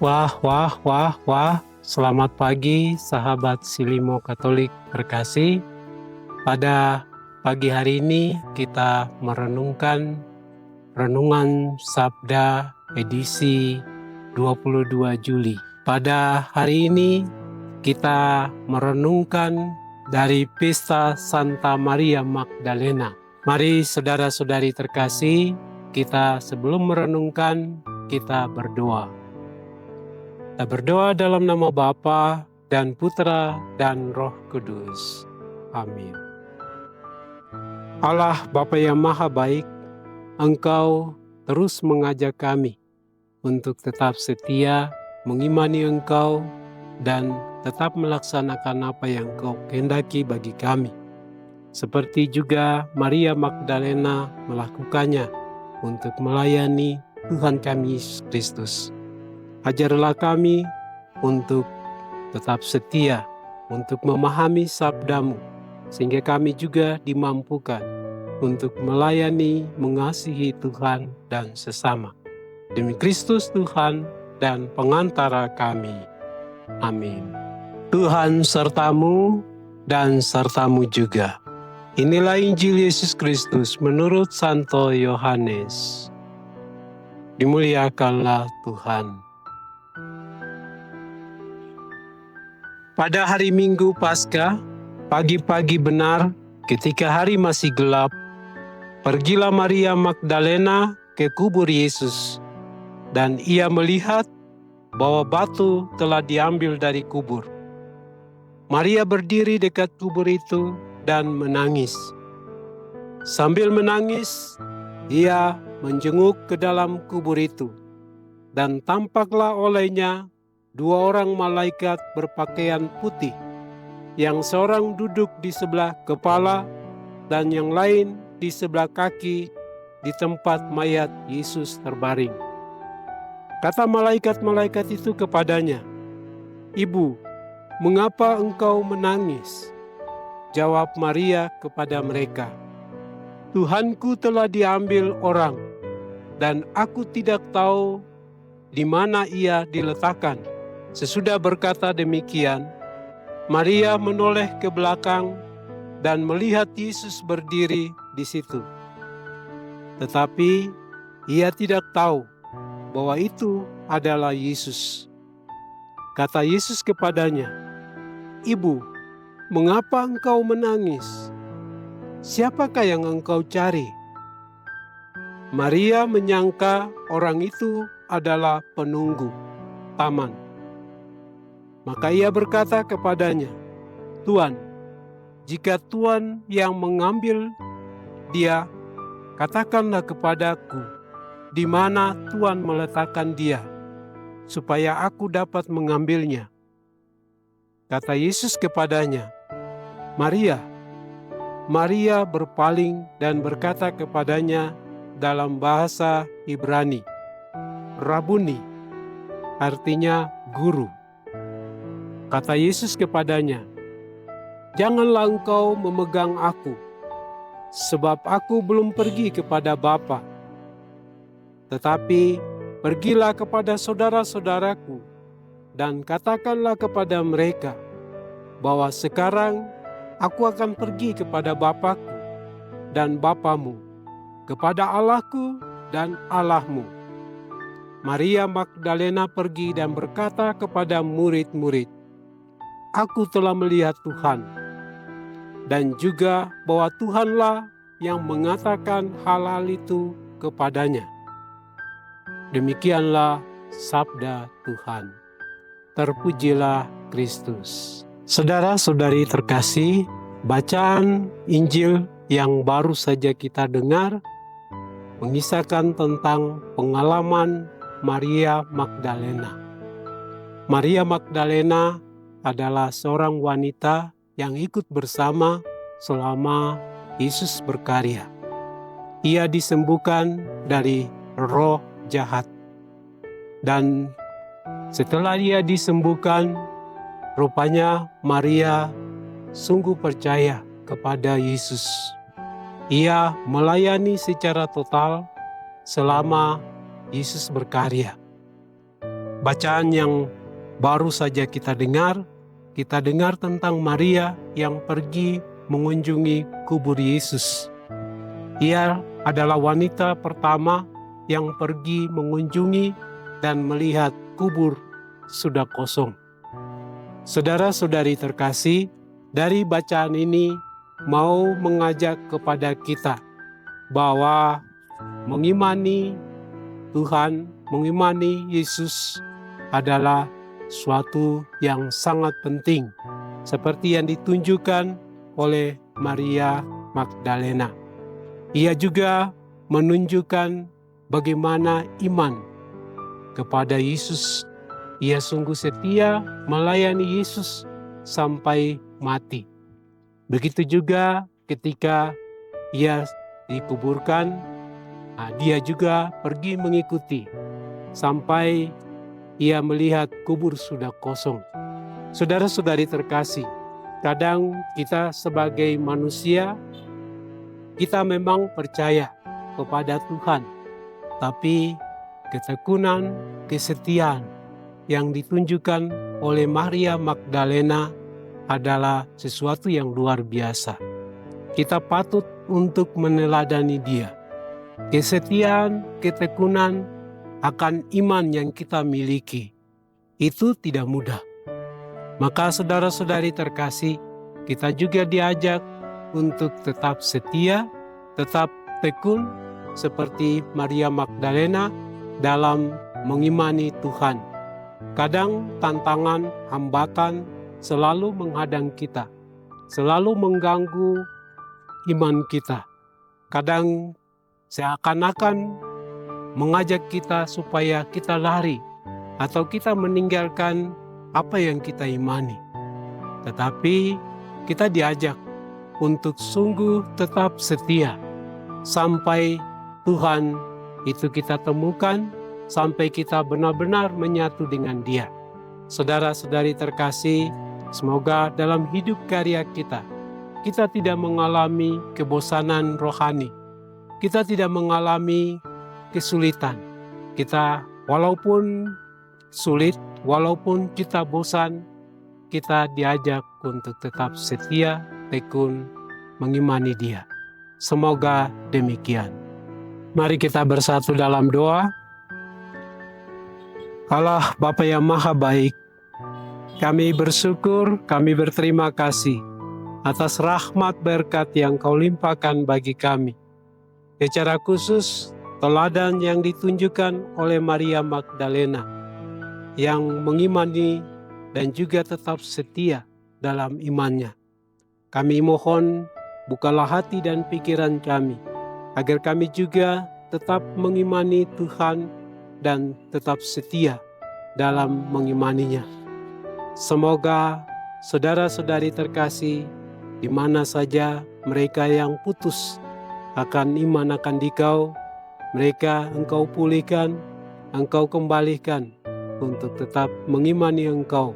Wah. Selamat pagi sahabat Silimo Katolik terkasih. Pada pagi hari ini kita merenungkan Renungan Sabda edisi 22 Juli. Pada hari ini kita merenungkan dari Pesta Santa Maria Magdalena. Mari saudara-saudari terkasih, kita sebelum merenungkan, kita berdoa. Kita berdoa dalam nama Bapa dan Putra dan Roh Kudus. Amin. Allah Bapa yang Maha Baik, Engkau terus mengajak kami untuk tetap setia, mengimani Engkau, dan tetap melaksanakan apa yang Engkau kehendaki bagi kami. Seperti juga Maria Magdalena melakukannya untuk melayani Tuhan kami Yesus Kristus. Ajarlah kami untuk tetap setia, untuk memahami sabda-Mu, sehingga kami juga dimampukan untuk melayani, mengasihi Tuhan dan sesama. Demi Kristus Tuhan dan pengantara kami. Amin. Tuhan sertamu dan sertamu juga. Inilah Injil Yesus Kristus menurut Santo Yohanes. Dimuliakanlah Tuhan. Pada hari Minggu Paskah, pagi-pagi benar, ketika hari masih gelap, pergilah Maria Magdalena ke kubur Yesus, dan ia melihat bahwa batu telah diambil dari kubur. Maria berdiri dekat kubur itu dan menangis. Sambil menangis, ia menjenguk ke dalam kubur itu, dan tampaklah olehnya dua orang malaikat berpakaian putih, yang seorang duduk di sebelah kepala dan yang lain di sebelah kaki di tempat mayat Yesus terbaring. Kata malaikat-malaikat itu kepadanya, "Ibu, mengapa engkau menangis?" Jawab Maria kepada mereka, "Tuhanku telah diambil orang, dan aku tidak tahu di mana ia diletakkan." Sesudah berkata demikian, Maria menoleh ke belakang dan melihat Yesus berdiri di situ. Tetapi ia tidak tahu bahwa itu adalah Yesus. Kata Yesus kepadanya, "Ibu, mengapa engkau menangis? Siapakah yang engkau cari?" Maria menyangka orang itu adalah penunggu taman. Maka ia berkata kepadanya, "Tuan, jika Tuan yang mengambil dia, katakanlah kepadaku di mana Tuan meletakkan dia, supaya aku dapat mengambilnya." Kata Yesus kepadanya, "Maria." Maria berpaling dan berkata kepadanya dalam bahasa Ibrani, "Rabuni," artinya guru. Kata Yesus kepadanya, "Janganlah engkau memegang aku, sebab aku belum pergi kepada Bapa. Tetapi pergilah kepada saudara-saudaraku dan katakanlah kepada mereka bahwa sekarang aku akan pergi kepada Bapa-Ku dan Bapamu, kepada Allah-Ku dan Allah-Mu." Maria Magdalena pergi dan berkata kepada murid-murid, "Aku telah melihat Tuhan," dan juga bahwa Tuhanlah yang mengatakan hal-hal itu kepadanya. Demikianlah sabda Tuhan. Terpujilah Kristus. Saudara-saudari terkasih, bacaan Injil yang baru saja kita dengar mengisahkan tentang pengalaman Maria Magdalena. Maria Magdalena adalah seorang wanita yang ikut bersama selama Yesus berkarya. Ia disembuhkan dari roh jahat. Dan setelah ia disembuhkan, rupanya Maria sungguh percaya kepada Yesus. Ia melayani secara total selama Yesus berkarya. bacaan yang baru saja kita dengar tentang Maria yang pergi mengunjungi kubur Yesus. Ia adalah wanita pertama yang pergi mengunjungi dan melihat kubur sudah kosong. Saudara-saudari terkasih, dari bacaan ini mau mengajak kepada kita bahwa mengimani Tuhan, mengimani Yesus adalah suatu yang sangat penting, seperti yang ditunjukkan oleh Maria Magdalena. Ia juga menunjukkan bagaimana iman kepada Yesus. Ia sungguh setia melayani Yesus sampai mati. Begitu juga ketika ia dikuburkan, dia juga pergi mengikuti sampai ia melihat kubur sudah kosong. Saudara-saudari terkasih, kadang kita sebagai manusia, kita memang percaya kepada Tuhan, tapi ketekunan, kesetiaan yang ditunjukkan oleh Maria Magdalena adalah sesuatu yang luar biasa. Kita patut untuk meneladani dia. Kesetiaan, ketekunan akan iman yang kita miliki, itu tidak mudah. Maka saudara-saudari terkasih, kita juga diajak untuk tetap setia, tetap tekun seperti Maria Magdalena dalam mengimani Tuhan. Kadang tantangan, hambatan selalu menghadang kita, selalu mengganggu iman kita. Kadang seakan-akan mengajak kita supaya kita lari atau kita meninggalkan apa yang kita imani. Tetapi kita diajak untuk sungguh tetap setia sampai Tuhan itu kita temukan, sampai kita benar-benar menyatu dengan Dia. Saudara-saudari terkasih, semoga dalam hidup karya kita tidak mengalami kebosanan rohani, kita tidak mengalami kesulitan. Kita walaupun sulit, walaupun kita bosan, kita diajak untuk tetap setia, tekun, mengimani Dia. Semoga demikian. Mari kita bersatu dalam doa. Allah Bapa yang Maha Baik, kami bersyukur, kami berterima kasih atas rahmat berkat yang Kau limpahkan bagi kami. Secara khusus, teladan yang ditunjukkan oleh Maria Magdalena yang mengimani dan juga tetap setia dalam imannya. Kami mohon bukalah hati dan pikiran kami, agar kami juga tetap mengimani Tuhan dan tetap setia dalam mengimaninya. Semoga saudara-saudari terkasih, di mana saja mereka yang putus akan iman akan Dikau, mereka Engkau pulihkan, Engkau kembalikan untuk tetap mengimani Engkau,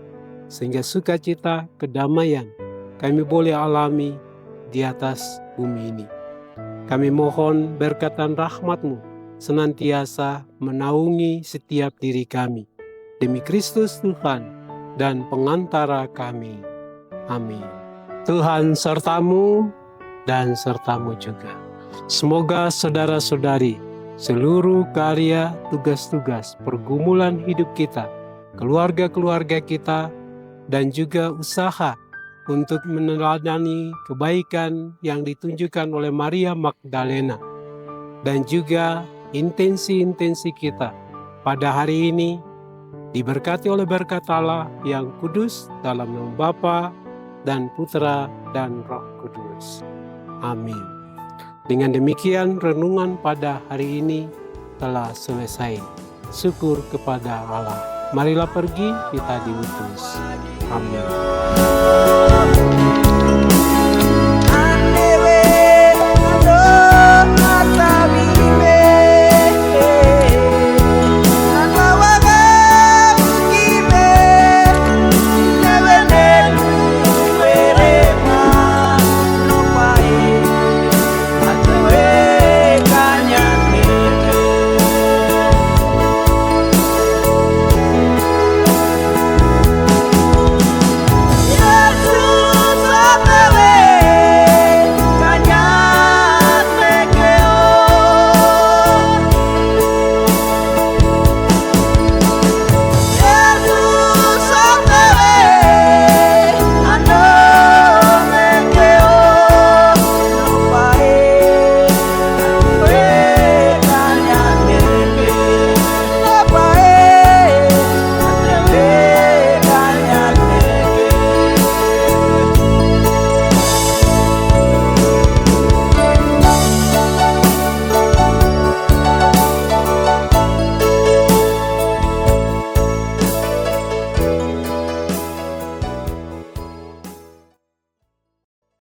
sehingga sukacita, kedamaian kami boleh alami di atas bumi ini. Kami mohon berkat dan rahmat-Mu senantiasa menaungi setiap diri kami. Demi Kristus Tuhan dan pengantara kami. Amin. Tuhan sertamu dan sertamu juga. Semoga saudara-saudari, seluruh karya, tugas-tugas, pergumulan hidup kita, keluarga-keluarga kita, dan juga usaha untuk meneladani kebaikan yang ditunjukkan oleh Maria Magdalena, dan juga intensi-intensi kita pada hari ini diberkati oleh berkat Allah yang kudus dalam nama Bapa dan Putra dan Roh Kudus. Amin. Dengan demikian renungan pada hari ini telah selesai. Syukur kepada Allah. Marilah pergi, kita diutus. Amin.